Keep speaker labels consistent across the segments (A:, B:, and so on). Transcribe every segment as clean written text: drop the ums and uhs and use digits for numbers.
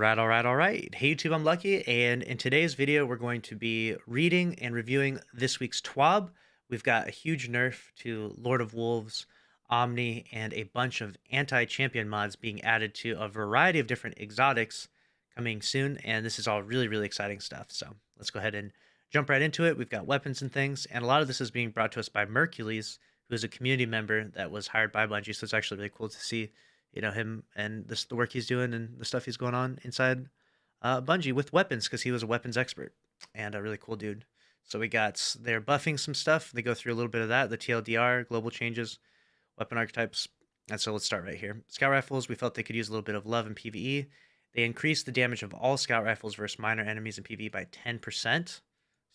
A: All right. Hey YouTube, I'm Lucky, and in today's video, we're going to be reading and reviewing this week's Twab. We've got a huge nerf to Lord of Wolves, Omni, and a bunch of anti-champion mods being added to a variety of different exotics coming soon, and this is all really, really exciting stuff. So let's go ahead and jump right into it. We've got weapons and things, and a lot of this is being brought to us by Mercules, who is a community member that was hired by Bungie, so it's actually really cool to see him and the work he's doing and the stuff he's going on inside Bungie with weapons because he was a weapons expert and a really cool dude. So they're buffing some stuff. They go through a little bit of that, the TLDR, global changes, weapon archetypes. And so let's start right here. Scout rifles, we felt they could use a little bit of love in PvE. They increased the damage of all scout rifles versus minor enemies in PvE by 10%. So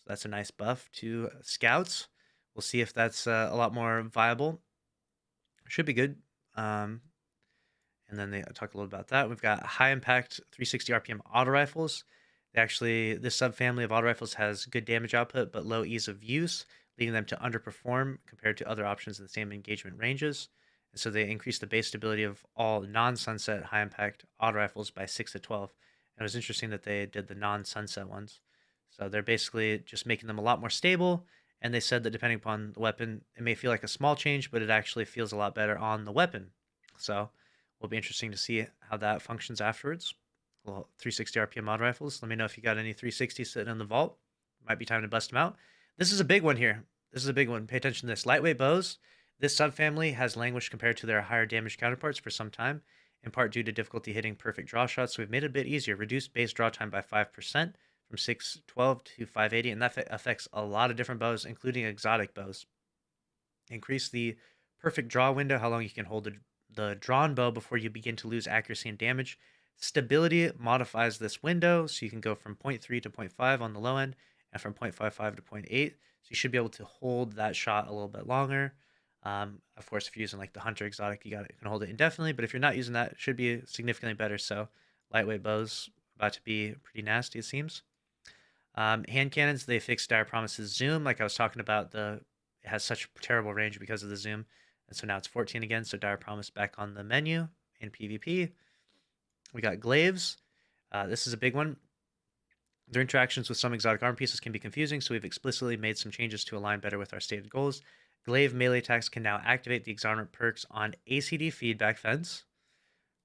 A: that's a nice buff to scouts. We'll see if that's a lot more viable. Should be good. And then they talk a little about that. We've got high impact 360 RPM auto rifles. This subfamily of auto rifles has good damage output but low ease of use, leading them to underperform compared to other options in the same engagement ranges. And so they increase the base stability of all non-sunset high impact auto rifles by 6 to 12. And it was interesting that they did the non-sunset ones. So they're basically just making them a lot more stable. And they said that depending upon the weapon, it may feel like a small change, but it actually feels a lot better on the weapon. So will be interesting to see how that functions afterwards. Well, 360 RPM auto rifles. Let me know if you got any 360 sitting in the vault. Might be time to bust them out. This is a big one here. This is a big one. Pay attention to this. Lightweight bows. This subfamily has languished compared to their higher damage counterparts for some time, in part due to difficulty hitting perfect draw shots. So we've made it a bit easier. Reduced base draw time by 5% from 612 to 580, and that affects a lot of different bows, including exotic bows. Increase the perfect draw window, how long you can hold the drawn bow before you begin to lose accuracy and damage. Stability modifies this window, so you can go from 0.3 to 0.5 on the low end, and from 0.55 to 0.8. So you should be able to hold that shot a little bit longer. Of course, if you're using like the Hunter exotic, you can hold it indefinitely. But if you're not using that, it should be significantly better. So lightweight bows about to be pretty nasty, it seems. Hand cannons, they fixed Dire Promise's zoom, like I was talking about. It has such terrible range because of the zoom. And so now it's 14 again, so Dire Promise back on the menu in PvP. We got glaives. This is a big one. Their interactions with some exotic arm pieces can be confusing, so we've explicitly made some changes to align better with our stated goals. Glaive melee attacks can now activate the exotic perks on ACD feedback fence,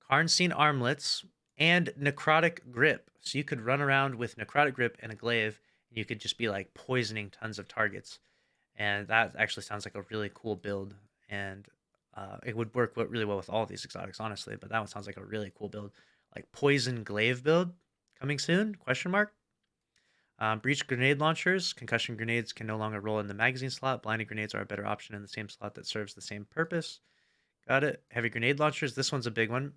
A: Karnstein armlets, and necrotic grip. So you could run around with necrotic grip and a glaive, and you could just be like poisoning tons of targets. And that actually sounds like a really cool build. And it would work really well with all of these exotics, honestly. But that one sounds like a really cool build, like poison glaive build coming soon? Question mark. Breach grenade launchers. Concussion grenades can no longer roll in the magazine slot. Blinding grenades are a better option in the same slot that serves the same purpose. Got it. Heavy grenade launchers. This one's a big one.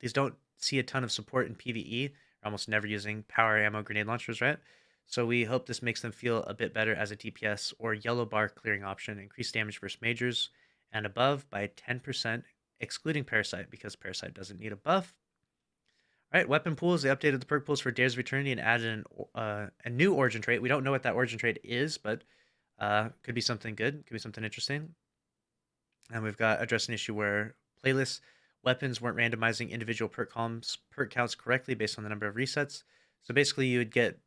A: These don't see a ton of support in PvE. We're almost never using power ammo grenade launchers, right? So we hope this makes them feel a bit better as a DPS or yellow bar clearing option. Increase damage versus majors and above by 10%, excluding Parasite, because Parasite doesn't need a buff. All right, weapon pools. They updated the perk pools for Dares of Eternity and added a new origin trait. We don't know what that origin trait is, but could be something good. Could be something interesting. And we've got addressed an issue where playlists weapons weren't randomizing individual perk counts correctly based on the number of resets. So basically, you would get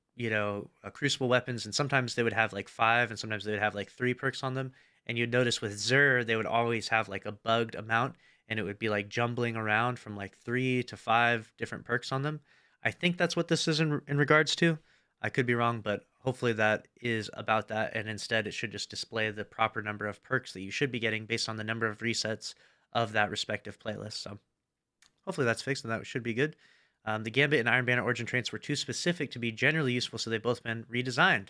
A: crucible weapons, and sometimes they would have like 5, and sometimes they would have like 3 perks on them. And you'd notice with Xur, they would always have like a bugged amount, and it would be like jumbling around from like 3 to 5 different perks on them. I think that's what this is in regards to. I could be wrong, but hopefully that is about that, and instead it should just display the proper number of perks that you should be getting based on the number of resets of that respective playlist. So hopefully that's fixed, and that should be good. The Gambit and Iron Banner origin traits were too specific to be generally useful, so they've both been redesigned.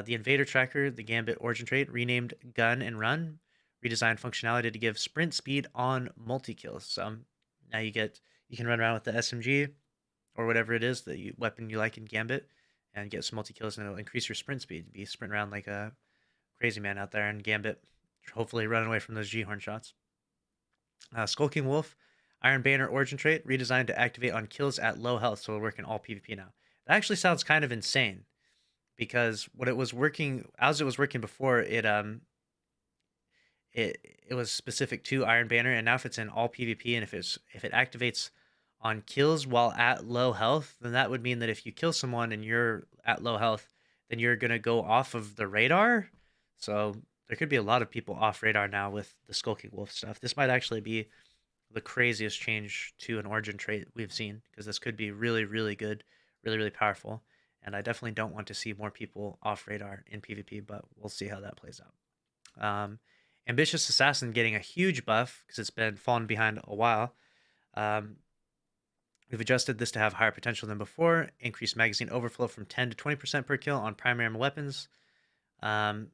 A: The Invader Tracker, the Gambit origin trait, renamed Gun and Run, redesigned functionality to give sprint speed on multi-kills. So now you can run around with the SMG or whatever it is, the weapon you like in Gambit, and get some multi-kills, and it'll increase your sprint speed. Be sprint around like a crazy man out there in Gambit, hopefully running away from those G-Horn shots. Skulking Wolf, Iron Banner origin trait, redesigned to activate on kills at low health, so it'll work in all PvP now. That actually sounds kind of insane, because as it was working before, it was specific to Iron Banner, and now if it's in all PvP, and if it activates on kills while at low health, then that would mean that if you kill someone and you're at low health, then you're going to go off of the radar. So there could be a lot of people off radar now with the Skulking Wolf stuff. This might actually be the craziest change to an origin trait we've seen, because this could be really, really good, really, really powerful. And I definitely don't want to see more people off radar in PvP, but we'll see how that plays out. Ambitious Assassin getting a huge buff because it's been falling behind a while. Um, we've adjusted this to have higher potential than before. Increased magazine overflow from 10 to 20% per kill on primary armor weapons.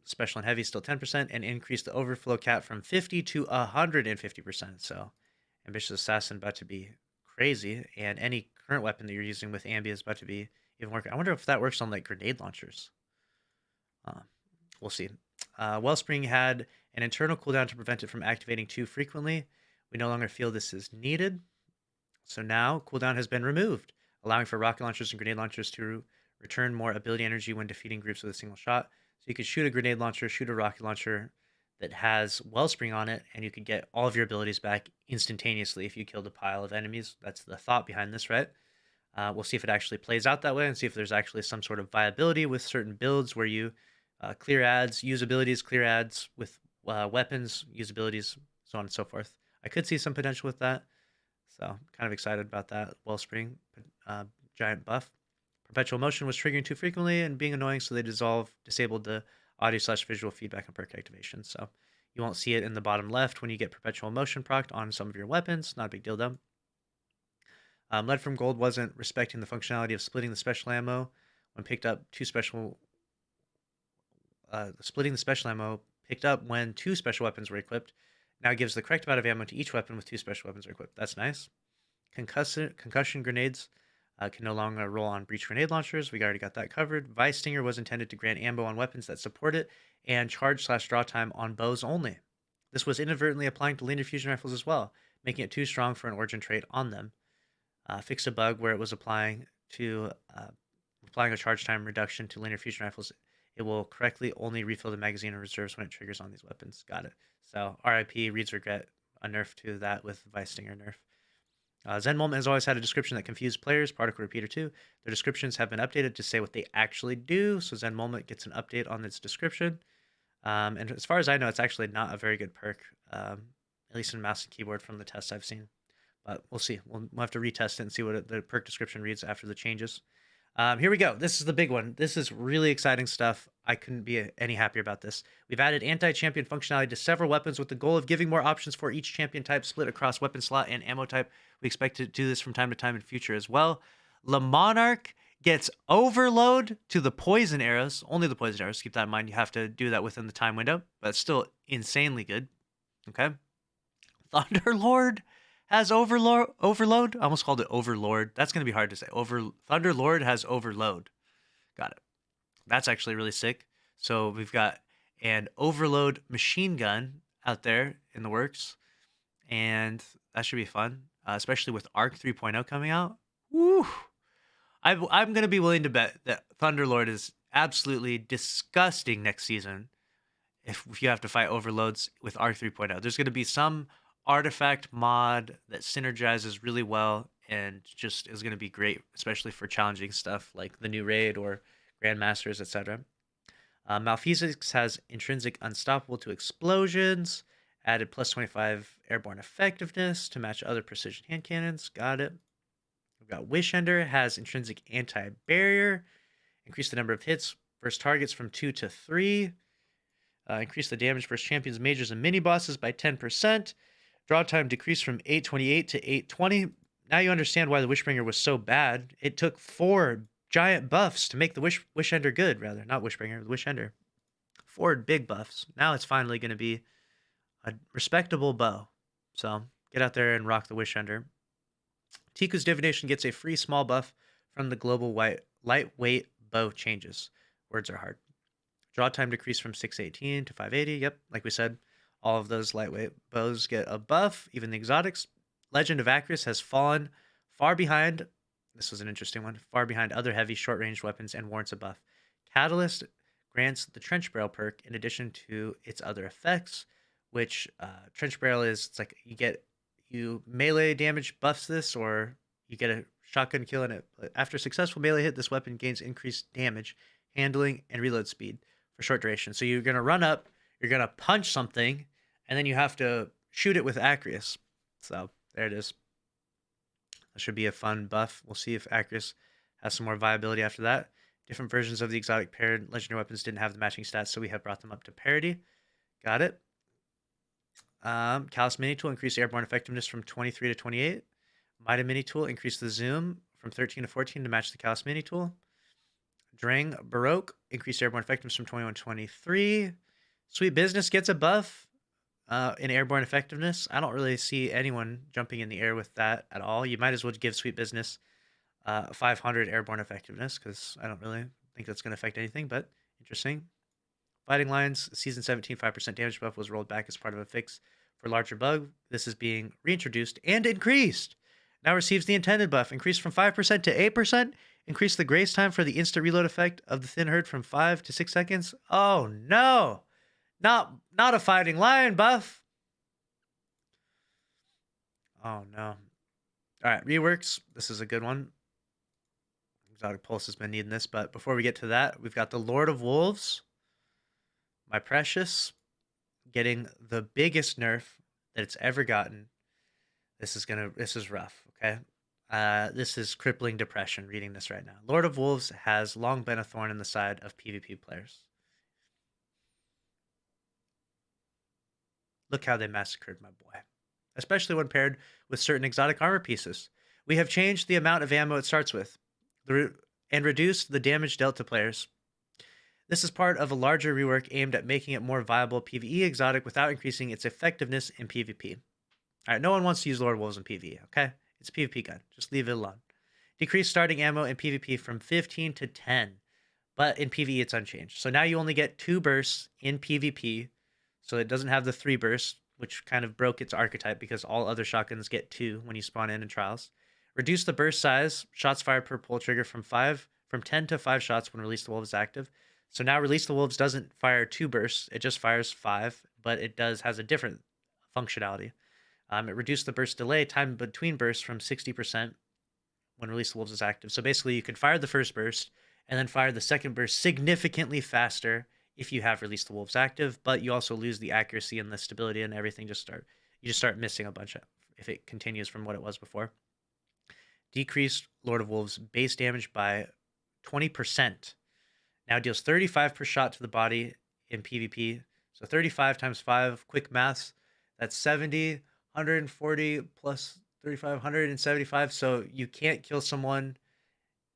A: Special and heavy still 10%, and increased the overflow cap from 50 to 150%. So Ambitious Assassin about to be crazy, and any current weapon that you're using with Ambi is about to be even working. I wonder if that works on like grenade launchers. We'll see. Wellspring had an internal cooldown to prevent it from activating too frequently. We no longer feel this is needed. So now cooldown has been removed, allowing for rocket launchers and grenade launchers to return more ability energy when defeating groups with a single shot. So you could shoot a grenade launcher, shoot a rocket launcher that has Wellspring on it, and you could get all of your abilities back instantaneously if you killed a pile of enemies. That's the thought behind this, right? We'll see if it actually plays out that way and see if there's actually some sort of viability with certain builds where you clear ads, use abilities, clear ads with weapons, use abilities, so on and so forth. I could see some potential with that. So kind of excited about that. Wellspring, giant buff. Perpetual motion was triggering too frequently and being annoying, so they disabled the audio/visual feedback and perk activation. So you won't see it in the bottom left when you get perpetual motion procced on some of your weapons. Not a big deal though. Lead from Gold wasn't respecting the functionality of splitting the special ammo when picked up two special. Splitting the special ammo picked up when two special weapons were equipped. Now gives the correct amount of ammo to each weapon with two special weapons are equipped. That's nice. Concussion grenades can no longer roll on breach grenade launchers. We already got that covered. Vice Stinger was intended to grant ammo on weapons that support it, and charge/draw time on bows only. This was inadvertently applying to linear fusion rifles as well, making it too strong for an origin trait on them. Fixed a bug where it was applying a charge time reduction to linear fusion rifles. It will correctly only refill the magazine and reserves when it triggers on these weapons. Got it. So RIP, reads regret, a nerf to that with Vice Stinger nerf. Zen Moment has always had a description that confused players. Particle Repeater 2. Their descriptions have been updated to say what they actually do. So Zen Moment gets an update on its description. And as far as I know, it's actually not a very good perk, at least in mouse and keyboard from the tests I've seen. But we'll see. We'll have to retest it and see what the perk description reads after the changes. Here we go. This is the big one. This is really exciting stuff. I couldn't be any happier about this. We've added anti-champion functionality to several weapons with the goal of giving more options for each champion type split across weapon slot and ammo type. We expect to do this from time to time in future as well. Le Monarch gets overload to the poison arrows. Only the poison arrows. Keep that in mind. You have to do that within the time window, but it's still insanely good. Okay. Thunderlord has overload. I almost called it overlord. That's going to be hard to say. Thunderlord has overload. Got it. That's actually really sick. So we've got an overload machine gun out there in the works, and that should be fun, especially with Arc 3.0 coming out. Woo! I'm going to be willing to bet that Thunderlord is absolutely disgusting next season if you have to fight overloads with Arc 3.0. There's going to be some artifact mod that synergizes really well and just is going to be great, especially for challenging stuff like the new raid or grandmasters, etc. Malphysics has intrinsic unstoppable to explosions, added plus 25 airborne effectiveness to match other precision hand cannons. Got it. We've got Wishender has intrinsic anti-barrier, increase the number of hits versus targets from 2 to 3, increase the damage versus champions, majors, and mini bosses by 10%. Draw time decreased from 828 to 820. Now you understand why the Wishbringer was so bad. It took 4 giant buffs to make the Wishender good, rather. Not Wishbringer, the Wishender. 4 big buffs. Now it's finally going to be a respectable bow. So get out there and rock the Wishender. Tiku's Divination gets a free small buff from the global lightweight bow changes. Words are hard. Draw time decreased from 618 to 580. Yep, like we said. All of those lightweight bows get a buff, even the exotics. Legend of Acris has fallen far behind. This was an interesting one. Far behind other heavy short-range weapons and warrants a buff. Catalyst grants the Trench Barrel perk in addition to its other effects, which Trench Barrel is, it's like you melee damage buffs this, or You get a shotgun kill in it. After successful melee hit, this weapon gains increased damage, handling, and reload speed for short duration. So you're gonna run up, you're gonna punch something, and then you have to shoot it with Acreus. So there it is. That should be a fun buff. We'll see if Acreus has some more viability after that. Different versions of the exotic paired legendary weapons didn't have the matching stats, so we have brought them up to parity. Got it. Callus Mini Tool increased airborne effectiveness from 23 to 28. Mida Mini Tool increased the zoom from 13 to 14 to match the Callus Mini Tool. Drang Baroque increased airborne effectiveness from 21 to 23. Sweet Business gets a buff in airborne effectiveness. I don't really see anyone jumping in the air with that at all. You might as well give Sweet Business 500 airborne effectiveness, because I don't really think that's going to affect anything, but interesting. Fighting Lines Season 17 5% damage buff was rolled back as part of a fix for larger bug. This is being reintroduced and increased. Now receives the intended buff, increased from 5% to 8%. Increase the grace time for the instant reload effect of the Thin Herd from 5 to 6 seconds. Oh no! Not a Fighting Lion buff. Oh no. All right, reworks. This is a good one. Exotic Pulse has been needing this, but before we get to that, we've got the Lord of Wolves, my precious, getting the biggest nerf that it's ever gotten. This is rough, okay? This is crippling depression reading this right now. Lord of Wolves has long been a thorn in the side of PvP players. Look how they massacred my boy, especially when paired with certain exotic armor pieces. We have changed the amount of ammo it starts with and reduced the damage dealt to players. This is part of a larger rework aimed at making it more viable PvE exotic without increasing its effectiveness in PvP. All right, no one wants to use Lord of Wolves in PvE, okay? It's a PvP gun. Just leave it alone. Decrease starting ammo in PvP from 15 to 10, but in PvE it's unchanged. So now you only get 2 bursts in PvP, so it doesn't have the 3 bursts, which kind of broke its archetype because all other shotguns get 2 when you spawn in trials. Reduce the burst size, shots fired per pull trigger from 10 to 5 shots when Release the Wolves is active. So now Release the Wolves doesn't fire 2 bursts, it just fires 5, but it has a different functionality. It reduced the burst delay time between bursts from 60% when Release the Wolves is active. So basically you can fire the first burst and then fire the second burst significantly faster if you have Release the Wolves active, but you also lose the accuracy and the stability and everything. You just start missing a bunch if it continues from what it was before. Decreased Lord of Wolves base damage by 20%. Now deals 35 per shot to the body in PvP. So 35 times 5, quick maths, that's 70, 140 plus 35, 175. So you can't kill someone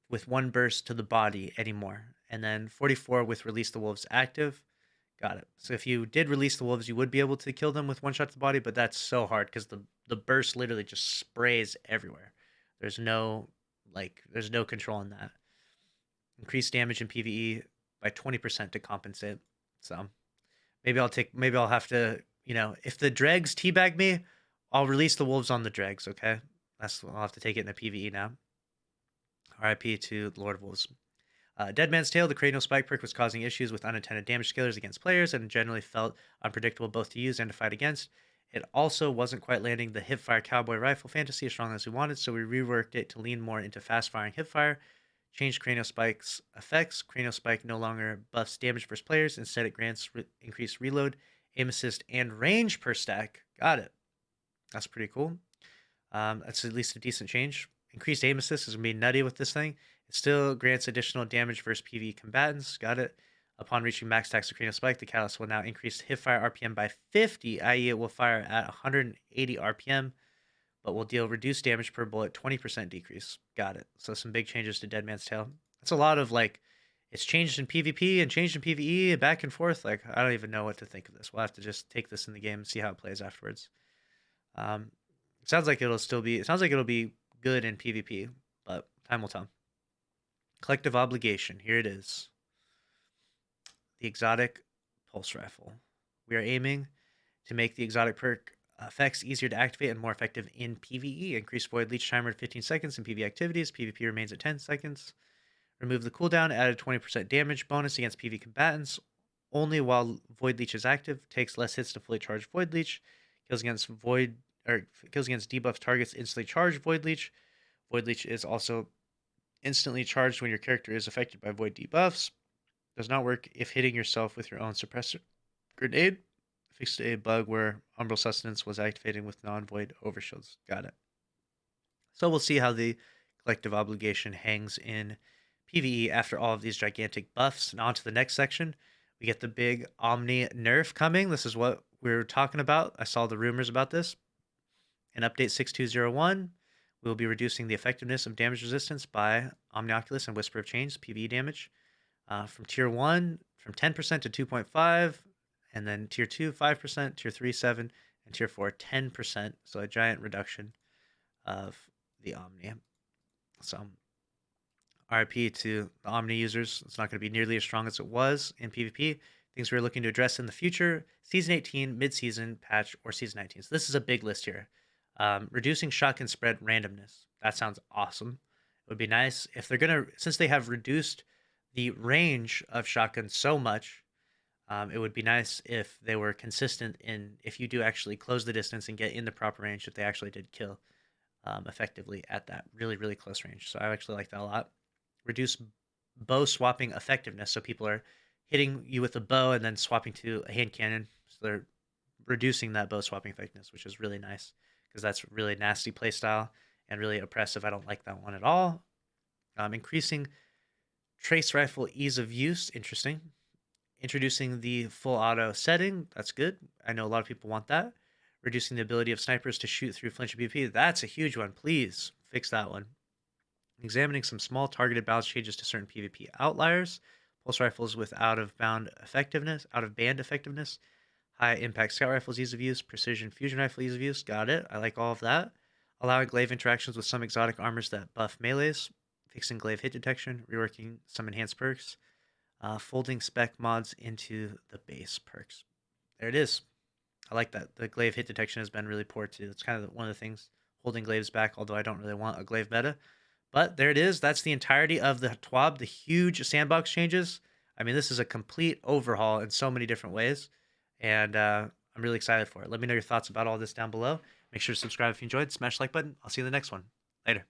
A: with 1 burst to the body anymore. And then 44 with Release the Wolves active. Got it. So if you did Release the Wolves, you would be able to kill them with 1 shot to the body, but that's so hard because the burst literally just sprays everywhere. There's no control in that. Increased damage in PvE by 20% to compensate. So maybe I'll have to, if the dregs teabag me, I'll Release the Wolves on the dregs, okay? I'll have to take it in a PvE now. RIP to Lord of Wolves. Dead Man's Tale, the cranial spike perk was causing issues with unintended damage scalers against players and generally felt unpredictable both to use and to fight against. It also wasn't quite landing the hipfire cowboy rifle fantasy as strong as we wanted, so we reworked it to lean more into fast-firing hipfire, changed Cranial Spike's effects. Cranial Spike no longer buffs damage versus players. Instead, it grants increased reload, aim assist, and range per stack. Got it. That's pretty cool. That's at least a decent change. Increased aim assist is going to be nutty with this thing. It still grants additional damage versus PvE combatants. Got it. Upon reaching max stacks of Cranial Spike, the catalyst will now increase hipfire RPM by 50, i.e. it will fire at 180 RPM, but will deal reduced damage per bullet, 20% decrease. Got it. So some big changes to Dead Man's Tale. That's a lot of, it's changed in PvP and changed in PvE, back and forth. I don't even know what to think of this. We'll have to just take this in the game and see how it plays afterwards. It sounds like it'll be good in PvP, but time will tell. Collective Obligation. Here it is. The exotic pulse rifle. We are aiming to make the exotic perk effects easier to activate and more effective in PvE. Increase Void Leech timer to 15 seconds in PvE activities. PvP remains at 10 seconds. Remove the cooldown. Added 20% damage bonus against PvE combatants only while Void Leech is active. Takes less hits to fully charge Void Leech. Kills against debuffed targets instantly charge Void Leech. Void Leech is also instantly charged when your character is affected by void debuffs. Does not work if hitting yourself with your own suppressor grenade. Fixed a bug where Umbral Sustenance was activating with non-void overshields. Got it. So we'll see how the collective obligation hangs in PvE after all of these gigantic buffs. And on to the next section. We get the big Omni nerf coming. This is what we were talking about. I saw the rumors about this. In update 6201, we will be reducing the effectiveness of damage resistance by Omnioculus and Whisper of Change, PvE damage, from tier 1 from 10% to 2.5, and then tier 2 5%, tier 3 7, and tier 4 10%. So a giant reduction of the Omni. So RIP to the Omni users. It's not going to be nearly as strong as it was in PvP. Things we're looking to address in the future: Season 18, Mid-Season, Patch, or Season 19. So this is a big list here. Reducing shotgun spread randomness. That sounds awesome. It would be nice if they're going to, since they have reduced the range of shotguns so much, it would be nice if they were consistent in, if you do actually close the distance and get in the proper range, that they actually did kill effectively at that really, really close range. So I actually like that a lot. Reduce bow swapping effectiveness. So people are hitting you with a bow and then swapping to a hand cannon. So they're reducing that bow swapping effectiveness, which is really nice because that's really nasty playstyle and really oppressive. I don't like that one at all. Increasing trace rifle ease of use. Interesting. Introducing the full auto setting. That's good. I know a lot of people want that. Reducing the ability of snipers to shoot through flinching PvP. That's a huge one. Please fix that one. Examining some small targeted balance changes to certain PvP outliers. Pulse rifles with out of band effectiveness, high impact scout rifles ease of use, precision fusion rifle ease of use. Got it. I like all of that. Allowing glaive interactions with some exotic armors that buff melees. Fixing glaive hit detection. Reworking some enhanced perks. Folding spec mods into the base perks. There it is. I like that. The glaive hit detection has been really poor too. It's kind of one of the things holding glaives back, although I don't really want a glaive meta. But there it is. That's the entirety of the TWAB, the huge sandbox changes. I mean, this is a complete overhaul in so many different ways. And I'm really excited for it. Let me know your thoughts about all this down below. Make sure to subscribe if you enjoyed. Smash the like button. I'll see you in the next one. Later.